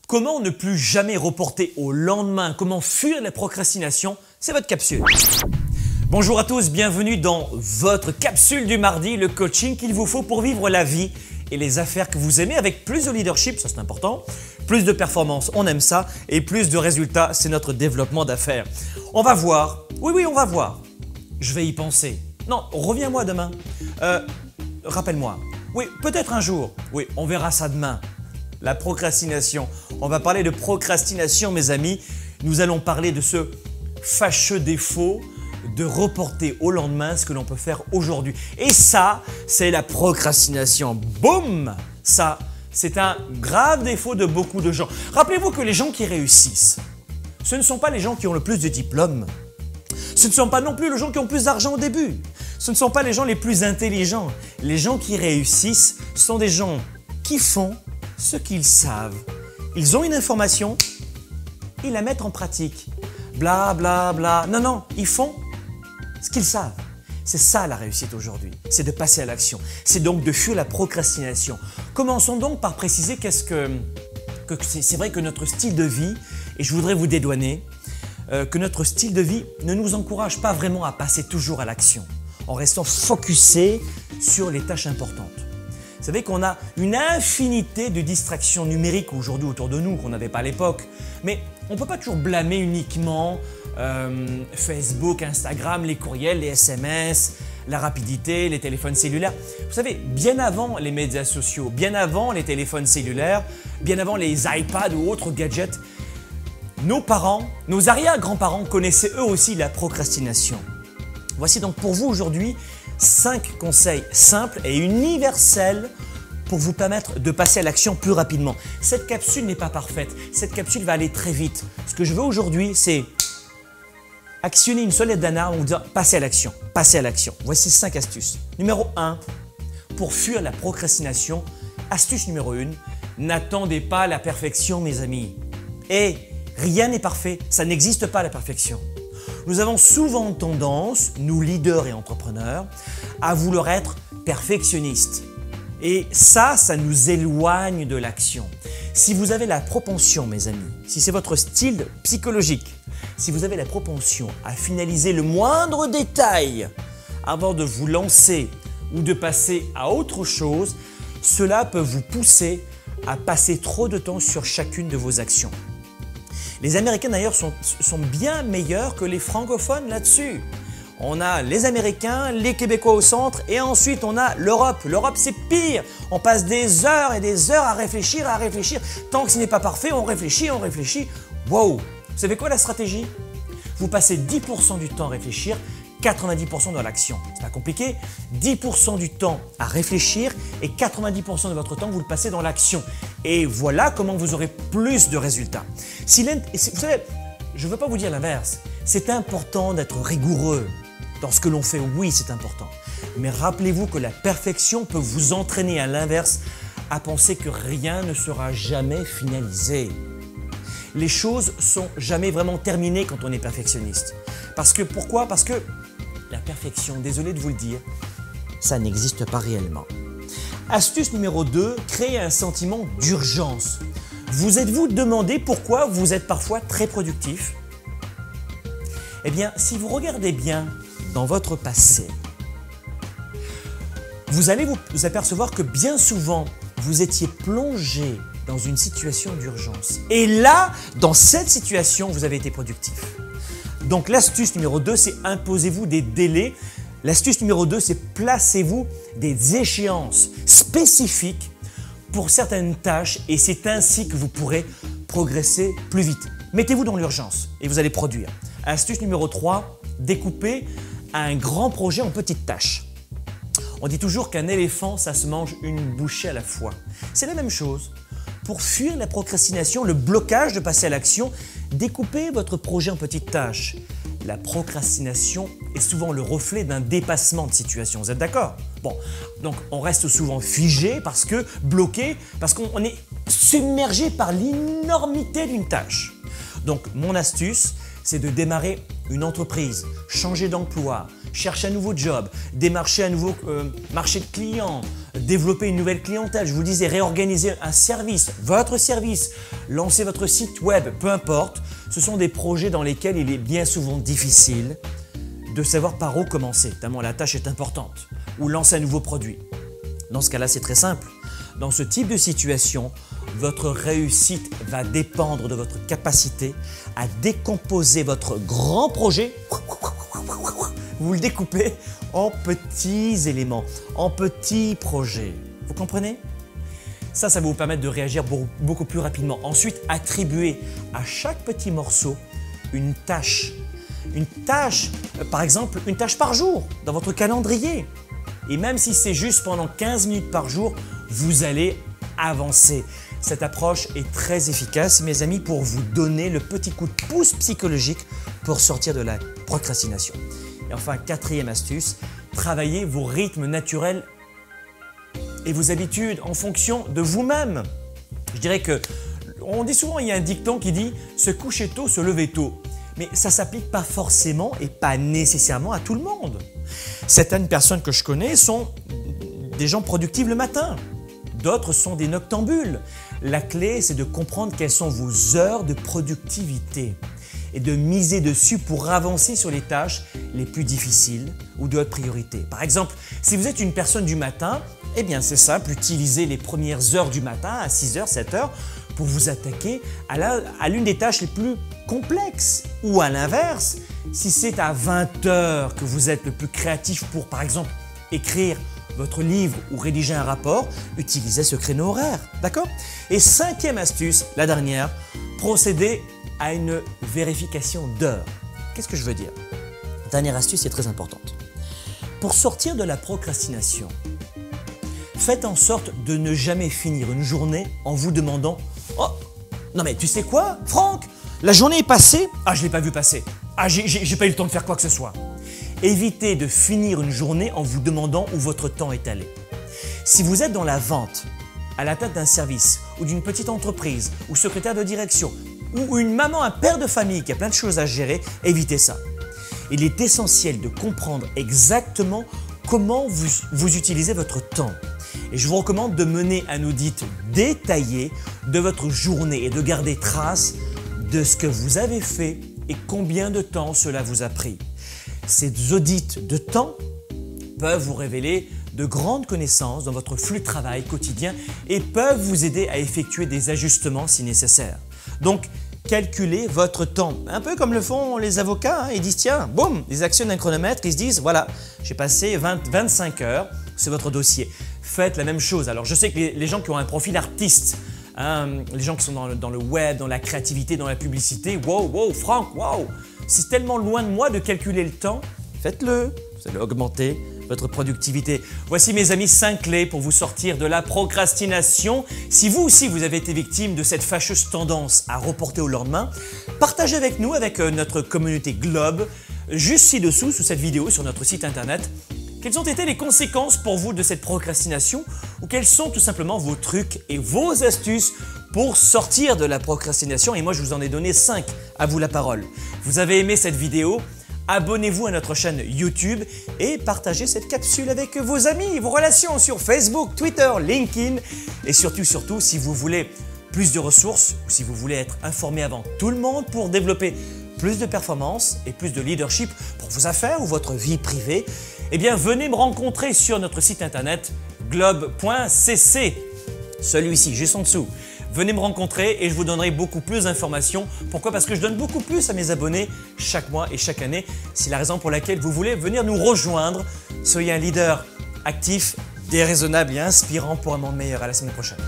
Comment ne plus jamais reporter au lendemain? Comment fuir la procrastination? C'est votre capsule. Bonjour à tous, bienvenue dans votre capsule du mardi, le coaching qu'il vous faut pour vivre la vie et les affaires que vous aimez avec plus de leadership, ça c'est important, plus de performance, on aime ça, et plus de résultats, c'est notre développement d'affaires. On va voir, oui, on va voir. Je vais y penser. Non, reviens-moi demain. Rappelle-moi. Oui, peut-être un jour. Oui, on verra ça demain. La procrastination. On va parler de procrastination, mes amis. Nous allons parler de ce fâcheux défaut de reporter au lendemain ce que l'on peut faire aujourd'hui. Et ça, c'est la procrastination. Boum! Ça, c'est un grave défaut de beaucoup de gens. Rappelez-vous que les gens qui réussissent, ce ne sont pas les gens qui ont le plus de diplômes. Ce ne sont pas non plus les gens qui ont plus d'argent au début. Ce ne sont pas les gens les plus intelligents. Les gens qui réussissent sont des gens qui font ce qu'ils savent. Ils ont une information, ils la mettent en pratique. Bla bla bla. Non, ils font ce qu'ils savent. C'est ça la réussite aujourd'hui, c'est de passer à l'action. C'est donc de fuir la procrastination. Commençons donc par préciser c'est vrai que notre style de vie, et je voudrais vous dédouaner, que notre style de vie ne nous encourage pas vraiment à passer toujours à l'action, en restant focusé sur les tâches importantes. Vous savez qu'on a une infinité de distractions numériques aujourd'hui autour de nous qu'on n'avait pas à l'époque. Mais on ne peut pas toujours blâmer uniquement Facebook, Instagram, les courriels, les SMS, la rapidité, les téléphones cellulaires. Vous savez, bien avant les médias sociaux, bien avant les téléphones cellulaires, bien avant les iPads ou autres gadgets, nos parents, nos arrière-grands-parents connaissaient eux aussi la procrastination. Voici donc pour vous aujourd'hui 5 conseils simples et universels pour vous permettre de passer à l'action plus rapidement. Cette capsule n'est pas parfaite, cette capsule va aller très vite. Ce que je veux aujourd'hui, c'est actionner une sonnette d'alarme ou dire passer à l'action, passer à l'action. Voici 5 astuces. Numéro 1, pour fuir la procrastination, astuce numéro 1, n'attendez pas la perfection mes amis. Et rien n'est parfait, ça n'existe pas la perfection. Nous avons souvent tendance, nous leaders et entrepreneurs, à vouloir être perfectionnistes. Et ça nous éloigne de l'action. Si vous avez la propension, mes amis, si c'est votre style psychologique, si vous avez la propension à finaliser le moindre détail avant de vous lancer ou de passer à autre chose, cela peut vous pousser à passer trop de temps sur chacune de vos actions. Les Américains d'ailleurs sont bien meilleurs que les francophones là-dessus. On a les Américains, les Québécois au centre et ensuite on a l'Europe. L'Europe c'est pire. On passe des heures et des heures à réfléchir. Tant que ce n'est pas parfait, on réfléchit. Wow! Vous savez quoi la stratégie? Vous passez 10% du temps à réfléchir, 90% dans l'action. C'est pas compliqué. 10% du temps à réfléchir et 90% de votre temps, vous le passez dans l'action. Et voilà comment vous aurez plus de résultats. Vous savez, je ne veux pas vous dire l'inverse. C'est important d'être rigoureux dans ce que l'on fait. Oui, c'est important. Mais rappelez-vous que la perfection peut vous entraîner à l'inverse, à penser que rien ne sera jamais finalisé. Les choses sont jamais vraiment terminées quand on est perfectionniste. Pourquoi? Parce que la perfection, désolé de vous le dire, ça n'existe pas réellement. Astuce numéro 2, créer un sentiment d'urgence. Vous êtes-vous demandé pourquoi vous êtes parfois très productif? Eh bien, si vous regardez bien dans votre passé, vous allez vous apercevoir que bien souvent, vous étiez plongé dans une situation d'urgence. Et là, dans cette situation, vous avez été productif. Donc l'astuce numéro 2, c'est imposez-vous des délais. L'astuce numéro 2, c'est placez-vous des échéances spécifiques pour certaines tâches et c'est ainsi que vous pourrez progresser plus vite. Mettez-vous dans l'urgence et vous allez produire. Astuce numéro 3, découpez un grand projet en petites tâches. On dit toujours qu'un éléphant, ça se mange une bouchée à la fois. C'est la même chose. Pour fuir la procrastination, le blocage de passer à l'action, découpez votre projet en petites tâches. La procrastination est souvent le reflet d'un dépassement de situation. Vous êtes d'accord? Bon, donc on reste souvent figé bloqué, parce qu'on est submergé par l'énormité d'une tâche. Donc mon astuce, c'est de démarrer une entreprise, changer d'emploi, chercher un nouveau job, démarcher un nouveau marché de clients, développer une nouvelle clientèle, je vous disais réorganiser un service, votre service, lancer votre site web, peu importe, ce sont des projets dans lesquels il est bien souvent difficile de savoir par où commencer, tellement la tâche est importante, ou lancer un nouveau produit. Dans ce cas-là, c'est très simple. Dans ce type de situation, votre réussite va dépendre de votre capacité à décomposer votre grand projet. Vous le découpez en petits éléments, en petits projets. Vous comprenez? Ça va vous permettre de réagir beaucoup plus rapidement. Ensuite, attribuez à chaque petit morceau une tâche. Une tâche, par exemple, une tâche par jour dans votre calendrier. Et même si c'est juste pendant 15 minutes par jour, vous allez avancer. Cette approche est très efficace, mes amis, pour vous donner le petit coup de pouce psychologique pour sortir de la procrastination. Et enfin, quatrième astuce, travaillez vos rythmes naturels et vos habitudes en fonction de vous-même. Je dirais que, on dit souvent, il y a un dicton qui dit « se coucher tôt, se lever tôt ». Mais ça ne s'applique pas forcément et pas nécessairement à tout le monde. Certaines personnes que je connais sont des gens productifs le matin. D'autres sont des noctambules. La clé, c'est de comprendre quelles sont vos heures de productivité et de miser dessus pour avancer sur les tâches les plus difficiles ou de haute priorité. Par exemple, si vous êtes une personne du matin, eh bien c'est simple, utilisez les premières heures du matin à 6h, 7h pour vous attaquer à l'une des tâches les plus complexes. Ou à l'inverse, si c'est à 20h que vous êtes le plus créatif pour, par exemple, écrire votre livre ou rédiger un rapport, utilisez ce créneau horaire, d'accord? Et cinquième astuce, la dernière, procédez à une vérification d'heures. Qu'est-ce que je veux dire? Dernière astuce est très importante. Pour sortir de la procrastination, faites en sorte de ne jamais finir une journée en vous demandant « Oh, non mais tu sais quoi, Franck, la journée est passée, ah je ne l'ai pas vu passer, ah j'ai pas eu le temps de faire quoi que ce soit ». Évitez de finir une journée en vous demandant où votre temps est allé. Si vous êtes dans la vente, à la tête d'un service ou d'une petite entreprise ou secrétaire de direction ou une maman, un père de famille qui a plein de choses à gérer, évitez ça. Il est essentiel de comprendre exactement comment vous utilisez votre temps. Et je vous recommande de mener un audit détaillé de votre journée et de garder trace de ce que vous avez fait et combien de temps cela vous a pris. Ces audits de temps peuvent vous révéler de grandes connaissances dans votre flux de travail quotidien et peuvent vous aider à effectuer des ajustements si nécessaire. Donc, calculez votre temps, un peu comme le font les avocats. Ils disent tiens, boum, ils actionnent un chronomètre, ils se disent voilà, j'ai passé 25 heures, c'est votre dossier. Faites la même chose. Alors, je sais que les gens qui ont un profil artiste, les gens qui sont dans le web, dans la créativité, dans la publicité, wow, Franck, wow, c'est tellement loin de moi de calculer le temps. Faites-le, vous allez augmenter votre productivité. Voici mes amis 5 clés pour vous sortir de la procrastination. Si vous aussi vous avez été victime de cette fâcheuse tendance à reporter au lendemain, partagez avec nous, avec notre communauté Globe, juste ci-dessous sous cette vidéo sur notre site internet. Quelles ont été les conséquences pour vous de cette procrastination ou quels sont tout simplement vos trucs et vos astuces pour sortir de la procrastination? Et moi, je vous en ai donné 5, à vous la parole. Vous avez aimé cette vidéo? Abonnez-vous à notre chaîne YouTube et partagez cette capsule avec vos amis, vos relations sur Facebook, Twitter, LinkedIn. Et surtout, si vous voulez plus de ressources ou si vous voulez être informé avant tout le monde pour développer plus de performance et plus de leadership pour vos affaires ou votre vie privée, eh bien venez me rencontrer sur notre site internet globe.cc, celui-ci juste en dessous. Venez me rencontrer et je vous donnerai beaucoup plus d'informations. Pourquoi? Parce que je donne beaucoup plus à mes abonnés chaque mois et chaque année. C'est la raison pour laquelle vous voulez venir nous rejoindre. Soyez un leader actif, déraisonnable et inspirant pour un monde meilleur. À la semaine prochaine.